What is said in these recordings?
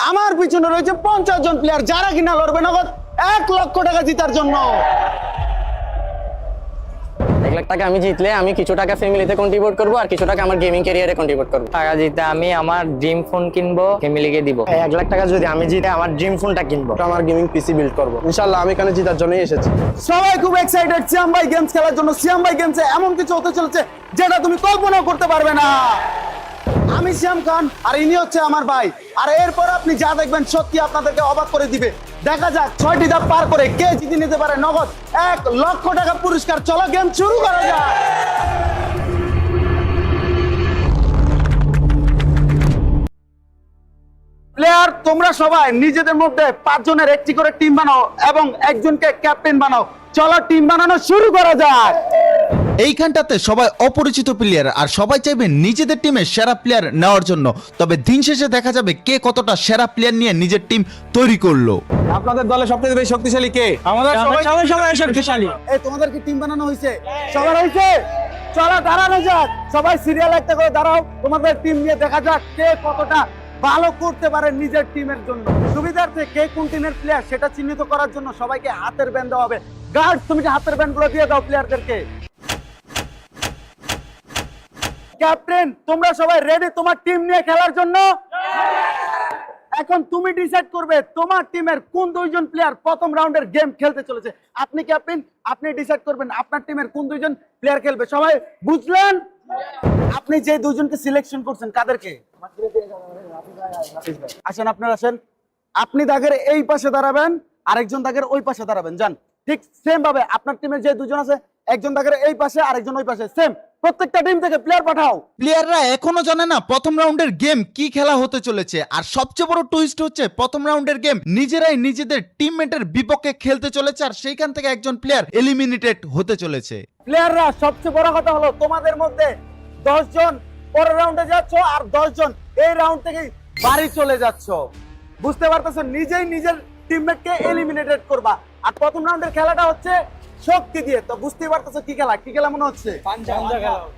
আমার পিছনে রয়েছে 50 জন প্লেয়ার যারা কিনা লড়বে নগদ 1 লক্ষ টাকা জেতার জন্য। 1 লাখ টাকা আমি জিতলে আমি কিছু টাকা ফ্যামিলিতে কন্ট্রিবিউট করবো আর কিছু টাকা আমার গেমিং ক্যারিয়ারে কন্ট্রিবিউট করবো। টাকা জিতে আমি আমার ড্রিম ফোন কিনবো, ফ্যামিলিকে দিব। 1 লাখ টাকা যদি আমি জিতে আমার ড্রিম ফোনটা কিনবো, আমার গেমিং পিসি বিল্ড করবো। ইনশাআল্লাহ আমি এখানে জেতার জন্যই এসেছি। সবাই খুব এক্সাইটেড সিয়াম ভাই গেমস খেলার জন্য। সিয়াম ভাই গেমসে এমন কিছু হতে চলেছে যেটা তুমি কল্পনা করতে পারবে না। আমি সিয়াম খান আর ইনি হচ্ছে আমার ভাই। আর এরপর আপনি যা দেখবেন সত্যি আপনাদেরকে অবাক করে দিবে। দেখা যাক 6টি ধাপ পার করে কে জিতে নিতে পারে নগদ 1 লক্ষ টাকা পুরস্কার। চলো গেম শুরু করা যাক। প্লেয়ার তোমরা সবাই নিজেদের মধ্যে 5 জনের একটি করে টিম বানাও এবং একজনকে ক্যাপ্টেন বানাও। চলো টিম বানানো শুরু করা যাক। এইখানটাতে সবাই অপরিচিত প্লেয়ার আর সবাই চাইবে নিজেদের টিমে সেরা প্লেয়ার নেওয়ার জন্য। তবে দিন শেষে দেখা যাবে কে কতটা সেরা প্লেয়ার নিয়ে নিজের টিম তৈরি করলো। আপনাদের দলে সবচেয়ে বেশি শক্তিশালী কে? আমাদের সবাই শক্তিশালী। এই তোমাদের কি টিম বানানো হয়েছে? সবার হয়েছে? চলো দাঁড়ানো যাক। সবাই সিরিয়াল একটা করে দাঁড়াও। তোমাদের টিম নিয়ে দেখা যাক কে কতটা ভালো করতে পারে নিজের টিমের জন্য। সুবিধার্থে কে কোন টিমের প্লেয়ার সেটা চিহ্নিত করার জন্য সবাইকে হাতের ব্যান্ড দেওয়া হবে। গার্ড তুমি যে হাতের ব্যান্ড গুলো দিয়ে দাও প্লেয়ারদেরকে। ক্যাপ্টেন তোমরা সবাই রেডি তোমার টিম নিয়ে খেলার জন্য? এখন তুমি ডিসাইড করবে তোমার টিমের কোন 2 জন প্লেয়ার প্রথম রাউন্ডের গেম খেলতে চলেছে। আপনি ক্যাপ্টেন, আপনি ডিসাইড করবেন আপনার টিমের কোন 2 জন প্লেয়ার খেলবে। সবাই বুঝলেন? আপনি যে 2 জনকে সিলেকশন করছেন কাদেরকে? আসেন আপনারা আসেন। আপনি দাগের এই পাশে দাঁড়াবেন, আরেকজন দাগের ওই পাশে দাঁড়াবেন। যান ঠিক সেম ভাবে আপনার টিমের যে 2 জন আছে একজন দাগের এই পাশে আরেকজন ওই পাশে, সেম প্রত্যেকটা টিম থেকে প্লেয়ার পাঠাও। প্লেয়াররা এখনো জানে না প্রথম রাউন্ডের গেম কি খেলা হতে চলেছে। আর সবচেয়ে বড় টুইস্ট হচ্ছে প্রথম রাউন্ডের গেম নিজেরাই নিজেদের টিমমেটের বিপক্ষে খেলতে চলেছে আর সেইখান থেকে একজন প্লেয়ার এলিমিনেটেড হতে চলেছে। প্লেয়াররা সবচেয়ে বড় কথা হলো তোমাদের মধ্যে 10 জন পরের রাউন্ডে যাচ্ছ আর 10 জন এই রাউন্ড থেকে বাড়ি চলে যাচ্ছ। বুঝতে পারতেছো? নিজেই নিজের টিমমেটকে এলিমিনেটেড করবা। আর প্রথম রাউন্ডের খেলাটা হচ্ছে শক্তি দিয়ে। তো বুঝতে পারতেছো কি খেলা? কি খেলা মনে হচ্ছে?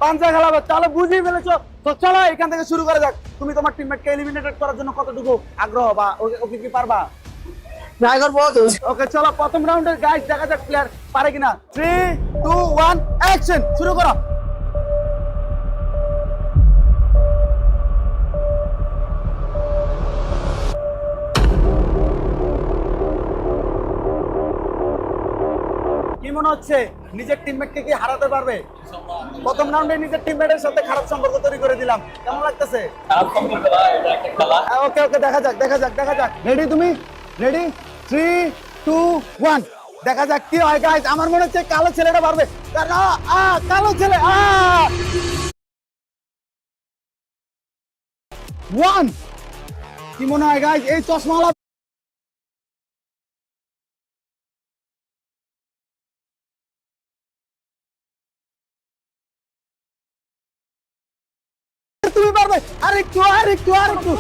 পাঞ্জা খেলা। তাহলে বুঝিয়ে ফেলেছো। তো চলো এখান থেকে শুরু করা যাক। তুমি তোমার টিমমেটকে এলিমিনেটেড করার জন্য কতটুকু আগ্রহ বা ওকে কি পারবা? ওকে চলো প্রথম রাউন্ডের গাইস দেখা যাক প্লেয়ার পারে কিনা। 3 2 1 অ্যাকশন শুরু করো। কি মনে হচ্ছে নিজের টিমমেটকে কি হারাতে পারবে? প্রথম রাউন্ডে নিজের টিমমেটের সাথে খারাপ সম্পর্ক তৈরি করে দিলাম, কেমন লাগতেছে? ওকে ওকে দেখা যাক দেখা যাক দেখা যাক। রেডি তুমি? রেডি? 3 2 1 দেখা যাক কি হয় গাইস। আমার মনে হচ্ছে কালো ছেলেটা পারবে। কালো ছেলে 1 কি মনে হয় গাইস এই চশমাওয়ালা তুমি পারবে? আরেকটু আরেকটু আরেকটু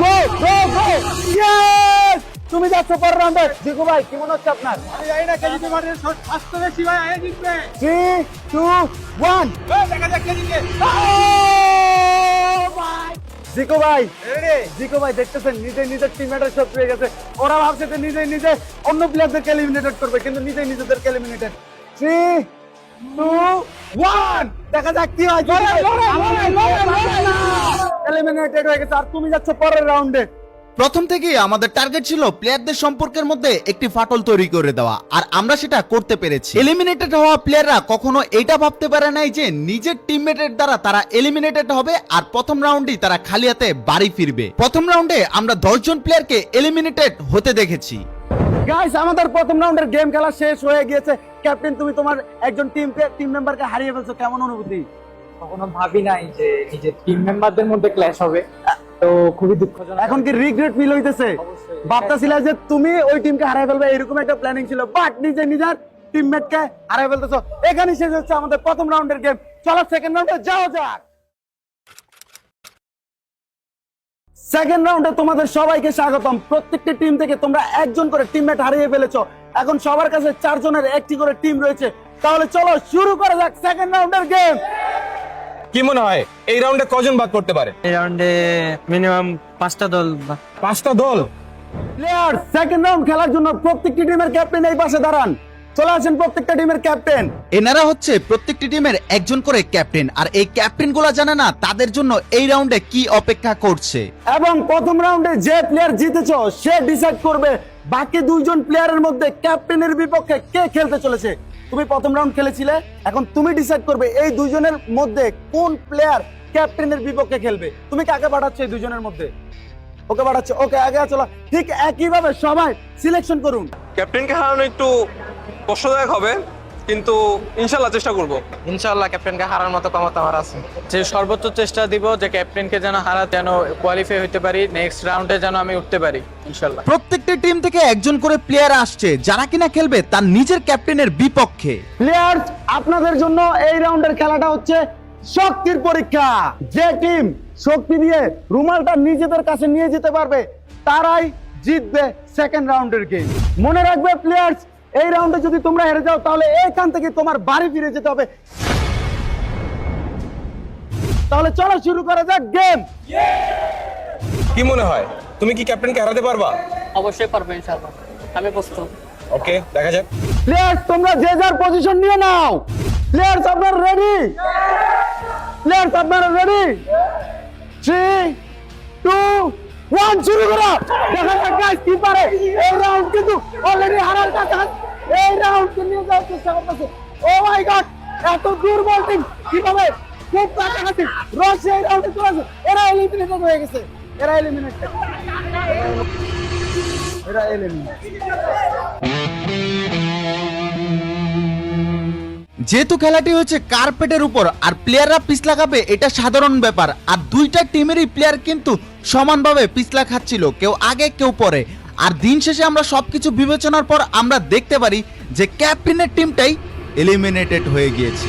গো গো গো ইয়েস তুমি যাচ্ছ পরের রাউন্ডে। জিকু ভাই কি মনে হচ্ছে আপনার? আমি জানি না কে জিতবে, মানে স্বাস্থ্য বেশি ভাই আগে জিতবে। 3 2 1 দেখা যাক কে জিতবে। জিকু ভাই জিকু ভাই দেখতেছেন নিজে নিজের টিমমেটের শত্রু হয়ে গেছে। ওরা ভাবছে যে নিজে নিজে অন্য প্লেয়ারদেরকে এলিমিনেটেড করবে কিন্তু নিজে নিজেদেরকে এলিমিনেটেড। 3 2 1 দেখা যাক কি হয়। এলিমিনেটেড হয়ে গেছে আর তুমি যাচ্ছ পরের রাউন্ডে। প্রথম থেকেই আমাদের টার্গেট ছিল প্লেয়ারদের সম্পর্কের মধ্যে একটি ফাটল তৈরি করে দেওয়া আর আমরা সেটা করতে পেরেছি। এলিমিনেটেড হওয়া প্লেয়াররা কখনো এটা ভাবতে পারে নাই যে নিজের টিমমেটের দ্বারা তারা এলিমিনেটেড হবে আর প্রথম রাউন্ডেই তারা খালি হাতে বাড়ি ফিরবে। প্রথম রাউন্ডে আমরা 10 জন প্লেয়ারকে এলিমিনেটেড হতে দেখেছি। গাইস আমাদের প্রথম রাউন্ডের গেম খেলা শেষ হয়ে গিয়েছে। ক্যাপ্টেন তুমি তোমার একজন টিম মেম্বারকে হারিয়ে ফেলছো, কেমন অনুভূতি? কখনো ভাবি নাই যে নিজের টিম মেম্বারদের মধ্যে ক্ল্যাশ হবে, তো খুবই দুঃখজনক। এখন কি রিগ্রেট ফিল হইতেছে? ভাবতেছিলে যে তুমি ওই টিমকে হারিয়ে ফেলবে এরকম একটা প্ল্যানিং ছিল, বাট নিজে নিজের টিমমেটকে হারিয়ে ফেলতেছো। এখানেই শেষ হচ্ছে আমাদের প্রথম রাউন্ডের গেম। চলো সেকেন্ড রাউন্ডে যাওয়া যাক। সেকেন্ড রাউন্ডে তোমাদের সবাইকে স্বাগতম। প্রত্যেকটি টিম থেকে তোমরা একজন করে টিমমেট হারিয়ে ফেলেছো। এখন সবার কাছে 4 জনের একটি করে টিম রয়েছে। তাহলে চলো শুরু করা যাক সেকেন্ড রাউন্ডের গেম। কি মনে হয় এই রাউন্ডে কজন বাদ পড়তে পারে? এই রাউন্ডে মিনিমাম 5টা দল 5টা দল। প্লেয়ার সেকেন্ড রাউন্ড খেলার জন্য প্রত্যেকটি টিমের ক্যাপ্টেন এই পাশে দাঁড়ান। চলে আসেন প্রত্যেকটা টিমের ক্যাপ্টেন। এনারা হচ্ছে প্রত্যেকটি টিমের একজন করে ক্যাপ্টেন, আর এই ক্যাপ্টেন গুলা জানে না তাদের জন্য এই রাউন্ডে কি অপেক্ষা করছে। এবং প্রথম রাউন্ডে যে প্লেয়ার জিতেছো সে ডিসাইড করবে বাকি দুইজন প্লেয়ারের মধ্যে ক্যাপ্টেনের বিপক্ষে কে খেলতে চলেছে। তুমি প্রথম রাউন্ড খেলেছিলে, এখন তুমি ডিসাইড করবে এই দুইজনের মধ্যে কোন প্লেয়ার ক্যাপ্টেনের বিপক্ষে খেলবে। তুমি কাকে পাঠাচ্ছ এই দুইজনের মধ্যে? ওকে পাঠাচ্ছ, ওকে আগে চলো। ঠিক একইভাবে সবাই সিলেকশন করুন। ক্যাপ্টেনকে হারানো একটু কষ্টদায়ক হবে, কিন্তু ইনশাল্লাহ চেষ্টা করব। ইনশাআল্লাহ ক্যাপ্টেনকে হারার মতো ক্ষমতা আমার আছে। যে সর্বোচ্চ চেষ্টা দিব যে ক্যাপ্টেনকে যেন হারা, যেন কোয়ালিফাই হতে পারি, নেক্সট রাউন্ডে যেন আমি উঠতে পারি ইনশাল্লাহ। প্রত্যেকটি টিম থেকে একজন করে প্লেয়ার আসছে যারা কিনা খেলবে তার নিজের ক্যাপ্টেনের বিপক্ষে। প্লেয়ার্স, আপনাদের জন্য এই রাউন্ডের খেলাটা হচ্ছে শক্তির পরীক্ষা। যে টিম শক্তি দিয়ে রুমালটা নিজেদের কাছে নিয়ে যেতে পারবে তারাই জিতবে সেকেন্ড রাউন্ডের গেম। মনে রাখবে প্লেয়ার্স, এই রাউন্ডে যদি তোমরা হেরে যাও তাহলে এইখান থেকে তোমার বাড়ি ফিরে যেতে হবে। তাহলে চলো শুরু করা যাক গেম। কি মনে হয় তুমি কি ক্যাপ্টেনকে হারাতে পারবা? অবশ্যই পারবো ইনশাআল্লাহ, আমি প্রস্তুত। ওকে, দেখা যাক। প্লেয়ার্স, তোমরা যে যার পজিশন নিয়ে নাও। প্লেয়ার্স, আপনারা রেডি? প্লেয়ার্স, আপনারা রেডি? 3, 2, 1 শুরু করো। দেখা যাক গাইস কি পারে। এই রাউন্ড কিন্তু অলরেডি হারার কাছে। এই রাউন্ডকে নিয়ে যাওয়ার চেষ্টা করতেছে। ও মাই গড, এত দুর্বল টিম কিভাবে খুব কাছাকাছি। রাশিয়া এই রাউন্ডে চলে আসে। এরা এলিমিনেটেড হয়ে গেছে। এরা এলিমিনেটেড। যেহেতু খেলাটি হচ্ছে কার্পেটের উপর আর প্লেয়াররা পিছলা খাবে এটা সাধারণ ব্যাপার, আর দুইটা টিমেরই প্লেয়ার কিন্তু সমানভাবে পিছলা খাচ্ছিল, কেউ আগে কেউ পরে। আর দিন শেষে আমরা সবকিছু বিবেচনার পর আমরা দেখতে পারি যে ক্যাপ্টেনের টিমটাই এলিমিনেটেড হয়ে গিয়েছে।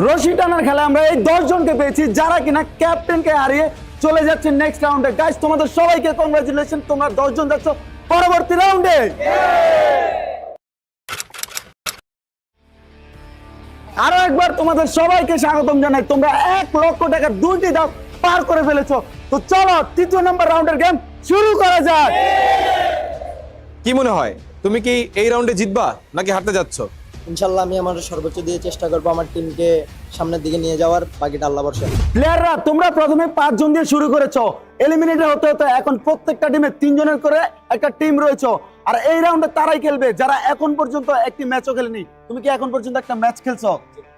রশি টানার খেলা আমরা এই 10 জনকে পেয়েছি যারা কিনা ক্যাপ্টেনকে হারিয়ে চলে যাচ্ছে নেক্সট রাউন্ডে। গাইস, তোমাদের সবাইকে কংগ্রাচুলেশন, তোমরা 10 জন যাচ্ছ পরবর্তী রাউন্ডে। আরো একবার তোমাদের সবাইকে স্বাগতম জানাই। তোমরা 1 লক্ষ টাকা 2টি ধাপ পার করে ফেলেছো। তো চলো তৃতীয় নম্বর রাউন্ডের গেম শুরু করা যাক। কি মনে হয় তুমি কি এই রাউন্ডে জিতবা নাকি হারতে যাচ্ছ? ইনশাল্লাহ আমি আমার সর্বোচ্চ দিয়ে চেষ্টা করবো আমার টিমকে সামনের দিকে নিয়ে যাওয়ার, বাকিটা আল্লাহ ভরসা। প্লেয়াররা, তোমরা প্রথমে 5 জন দিয়ে শুরু করেছো, এলিমিনেটেড হতে হতে এখন প্রত্যেকটা টিমে 3 জনের করে একটা টিম রয়েছে। আর এই রাউন্ডে তারাই খেলবে যারা এখন পর্যন্ত একটি ম্যাচও খেলেনি। তুমি কি এখন পর্যন্ত একটা ম্যাচ খেলছো?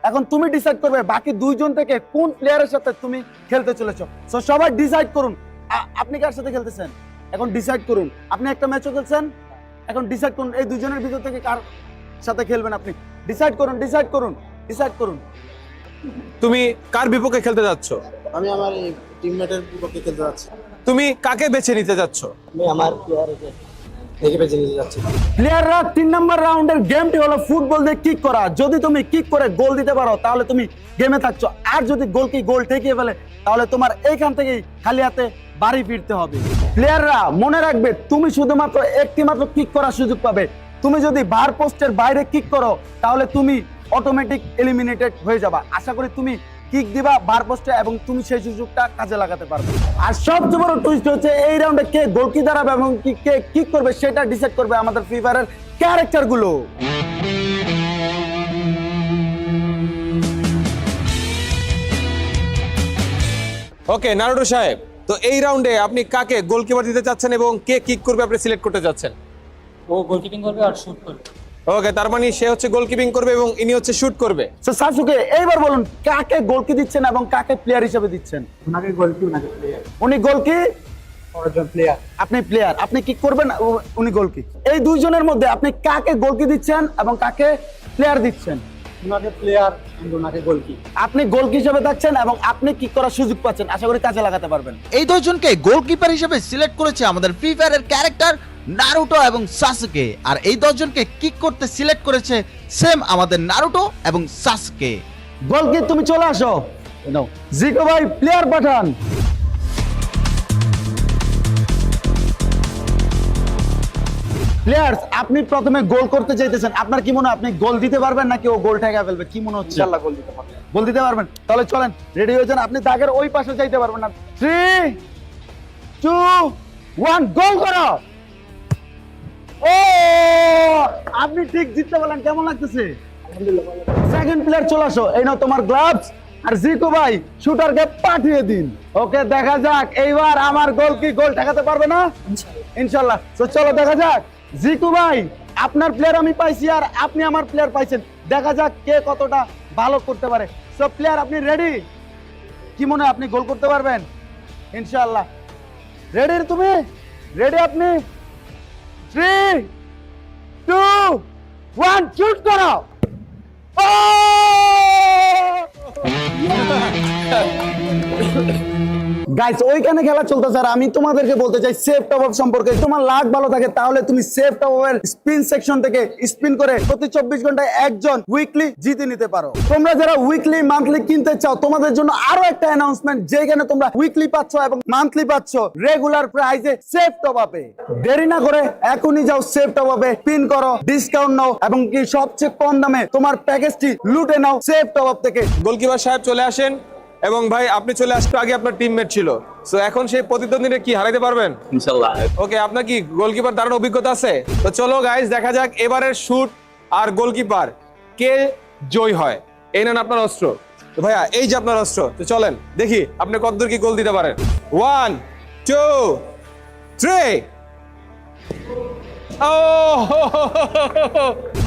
এখন তুমি ডিসাইড করবে বাকি 2 জন থেকে কোন প্লেয়ারের সাথে তুমি খেলতে চলেছো। সো সবাই ডিসাইড করুন আপনি কার সাথে খেলতেছেন। এখন ডিসাইড করুন। আপনি একটা ম্যাচও খেলছেন, এখন ডিসাইড করুন এই 2 জনের ভিতর থেকে কার সাথে খেলবেন। আপনি ডিসাইড করুন, ডিসাইড করুন, ডিসাইড করুন। তুমি কার বিপক্ষে খেলতে যাচ্ছ? আমি আমার টিমমেটের বিপক্ষে খেলতে যাচ্ছি। তুমি কাকে বেছে নিতে যাচ্ছ? আমি আমার প্লেয়ারকে দেখে বেছে নিতে যাচ্ছি। প্লেয়াররা 3 নম্বর রাউন্ডের গেমটি হলো ফুটবল দিয়ে কিক করা। যদি তুমি কিক করে গোল দিতে পারো তাহলে তুমি গেমে থাকছো, আর যদি গোল ঠেকিয়ে ফেলে তাহলে তোমার এইখান থেকেই খালি হাতে বাড়ি ফিরতে হবে। প্লেয়াররা মনে রাখবে তুমি শুধুমাত্র একটি মাত্র কিক করার সুযোগ পাবে। তুমি যদি বার পোস্টের বাইরে কিক করো তাহলে তুমি অটোমেটিক এলিমিনেটেড হয়ে যাবা। আশা করি তুমি কিক দিবা বার পোস্টে এবং তুমি সেই সুযোগটা কাজে লাগাতে পারবে। আর সবচেয়ে বড় টুইস্ট হচ্ছে এই রাউন্ডে কে গোল কি দাঁড়াবে এবং কে কিক করবে সেটা ডিসাইড করবে আমাদের ফ্রি ফায়ারের ক্যারেক্টার গুলো। ওকে নারুটো সাহেব, তো এই রাউন্ডে আপনি কাকে গোলকিপার দিতে চাচ্ছেন এবং কে কিক করবে আপনি সিলেক্ট করতে চাচ্ছেন? ও গোলকিপিং করবে আর শুট করবে। ওকে, তার মানে সে হচ্ছে গোলকিপিং করবে এবং ইনি হচ্ছে শুট করবে। তো সাসুকে এইবার বলুন কাকে গোলকি দিচ্ছেন এবং কাকে প্লেয়ার হিসেবে দিচ্ছেন? ওনাকে গোলকি, ওনাকে প্লেয়ার। উনি গোলকি, একজন প্লেয়ার। আপনি প্লেয়ার। আপনি কি করবেন? উনি গোলকি। এই 2 জনের মধ্যে আপনি কাকে গোলকি দিচ্ছেন এবং কাকে প্লেয়ার দিচ্ছেন? ওনাকে প্লেয়ার, ওনাকে গোলকি। আপনি গোলকি হিসেবে থাকছেন এবং আপনি কিক করার সুযোগ পাচ্ছেন। আশা করি কাজে লাগাতে পারবেন। এই 2 জনকে গোলকিপার হিসেবে সিলেক্ট করেছে আমাদের ফ্রি ফায়ারের ক্যারেক্টার নারুটো এবং সাসুকে, আর এই 10 জনকে কিক করতে সিলেক্ট করেছে সেম আমাদের নারুটো এবং সাসুকে। গোলকি, তুমি চলে আসো। জিকো ভাই প্লেয়ার পাঠান। প্লেয়ার্স আপনি প্রথমে গোল করতে চাইতেছেন, আপনার কি মনে হয় আপনি গোল দিতে পারবেন নাকি ও গোল ঠেকা ফেলবে, কি মনে হচ্ছে? ইনশাল্লাহ গোল দিতে পারবো। গোল দিতে পারবেন, তাহলে চলেন রেডি হয়ে যান, আপনি দাগের ওই পাশে যাইতে পারবেন না। 3 2 1 গোল করো। ও আপনি ঠিক জিততে বলেন, কেমন লাগতেছে? সেকেন্ড প্লেয়ার চলে আসো, এই নাও তোমার গ্লাভস, আর জিকো ভাই শুটারকে পাঠিয়ে দিন। ওকে দেখা যাক এইবার আমার গোল কি গোল ঠেকাতে পারবে না? ইনশাআল্লাহ। তো চলো দেখা যাক, জিকো ভাই আপনার প্লেয়ার আমি পাইছি আর আপনি আমার প্লেয়ার পাইছেন, দেখা যাক কে কতটা ভালো করতে পারে। সব প্লেয়ার আপনি রেডি? কি মনে হয় আপনি গোল করতে পারবেন? ইনশাআল্লাহ। রেডি তুমি? রেডি আপনি? 3 2 1 শুট করো। গাইস ওইখানে খেলা চলতেছে আর আমি তোমাদেরকে বলতে চাই সেফ টপ আপ সম্পর্কে। তোমার লাক ভালো থাকে তাহলে তুমি সেফ টপ আপের স্পিন সেকশন থেকে স্পিন করে প্রতি 24 ঘন্টায় একজন উইকলি জিতে নিতে পারো। তোমরা যারা উইকলি মান্থলি কিনতে চাও তোমাদের জন্য আরো একটা অ্যানাউন্সমেন্ট, যেখানে তোমরা উইকলি পাচ্ছ এবং মান্থলি পাচ্ছ রেগুলার প্রাইসে সেফ টপ আপে। দেরি না করে এখনই যাও সেফ টপ আপে, স্পিন করো, ডিসকাউন্ট নাও এবং কি সবচেয়ে কম দামে তোমার প্যাকেজটি লুটে নাও সেফ টপ আপ থেকে। গোলকিপার সাহেব চলে আসেন, এবং ভাই আপনি চলে আসতে আগে আপনার টিমমেট ছিল, সো এখন সেই প্রতিদ্বন্দ্বীরা কি হারাইতে পারবেন? ইনশাল্লাহ। ওকে, আপনার কি গোলকিপার দারুণ অভিজ্ঞতা আছে? তো চলো গাইস দেখা যাক এবারের শুট আর গোলকিপার কে জয় হয়। এই নেন আপনার অস্ত্র। তো ভাইয়া এই যে আপনার অস্ত্র, তো চলেন দেখি আপনি কতদূর কি গোল দিতে পারেন। 1 2 3।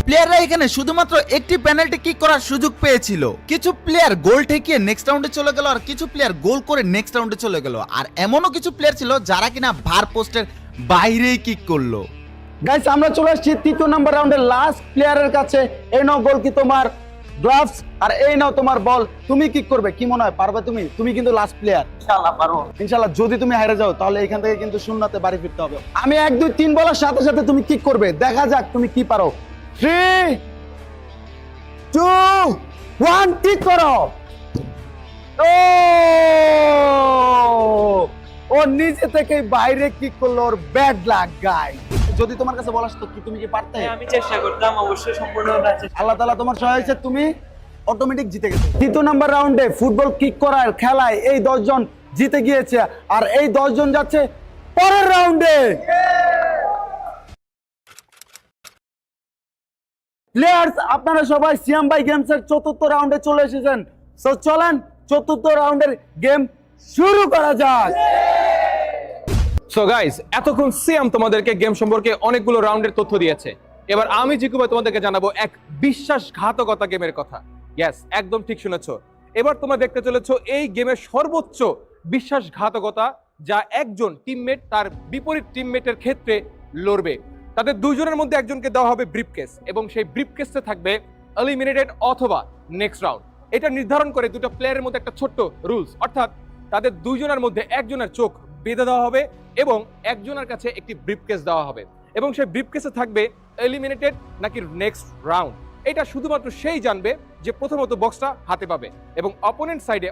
প্লেয়াররা এখানে শুধুমাত্র একটি পেনাল্টি কিক করার সুযোগ পেয়েছিল। কিছু প্লেয়ার গোল ঠেকিয়ে নেক্সট রাউন্ডে চলে গেল আর কিছু প্লেয়ার গোল করে নেক্সট রাউন্ডে চলে গেল, আর এমনও কিছু প্লেয়ার ছিল যারা কিনা ভার পোস্টের বাইরেই কিক করলো। গাইস আমরা চলে আসছি 3 নম্বর রাউন্ডে লাস্ট প্লেয়ারের কাছে। এই নাও গোল কি তোমার গ্লাভস, আর এই নাও তোমার বল। তুমি কিক করবে, কি মনে হয় পারবে তুমি? তুমি কিন্তু লাস্ট প্লেয়ার। ইনশাল্লাহ পারবো। ইনশাআল্লাহ। যদি তুমি হারে যাও তাহলে এখান থেকে কিন্তু শূন্যতে বাড়ি ফিরতে হবে। আমি 1 2 3 বলার সাথে সাথে তুমি কিক করবে, দেখা যাক তুমি কি পারো। 3 2 1 কিক করো। ও নিজে থেকে বাইরে কিক করলো, ওর ব্যাড লাক গাই। যদি তোমার কাছে বলা আসতো কি তুমি কি পারতে? আমি চেষ্টা করতাম, অবশ্যই সম্পূর্ণ আল্লাহ তাআলা তোমার সহায় হয়েছে, তুমি অটোমেটিক জিতে গেছো। 3 নম্বর রাউন্ডে ফুটবল কিক করার খেলায় এই 10 জন জিতে গিয়েছে আর এই 10 জন যাচ্ছে পরের রাউন্ডে। প্লেয়ার্স আপনারা সবাই সিয়াম ভাই গেমসের 4র্থ রাউন্ডে চলে এসেছেন। সো চলেন 4র্থ রাউন্ডের গেম শুরু করা যাক। সো গাইস এতক্ষণ সিয়াম তোমাদেরকে গেম সম্পর্কে অনেকগুলো রাউন্ডের তথ্য দিয়েছে। এবার আমি জিকু ভাই তোমাদেরকে জানাবো এক বিশ্বাসঘাতকতা গেমের কথা। ইয়েস, একদম ঠিক শুনেছো। এবার তোমরা দেখতে চলেছো এই গেমের সর্বোচ্চ বিশ্বাসঘাতকতা, যা একজন টিমমেট তার বিপরীত টিমমেটের ক্ষেত্রে লড়বে। তাদের দুইজনের মধ্যে একজনকে দেওয়া হবে ব্রিফকেস এবং সেই ব্রিফকেসে থাকবে এলিমিনেটেড অথবা নেক্সট রাউন্ড। এটা নির্ধারণ করে দুটো প্লেয়ারের মধ্যে একটা ছোট্ট রুলস, অর্থাৎ তাদের দুইজনের মধ্যে একজনের চোখ বেঁধে দেওয়া হবে এবং একজনের কাছে একটি ব্রিফকেস দেওয়া হবে এবং সেই ব্রিফকেসে থাকবে এলিমিনেটেড নাকি নেক্সট রাউন্ড। এটা শুধুমাত্র সেই জানবে যে প্রথমত বক্সটা হাতে পাবে এবং অপোনেন্ট সাইডে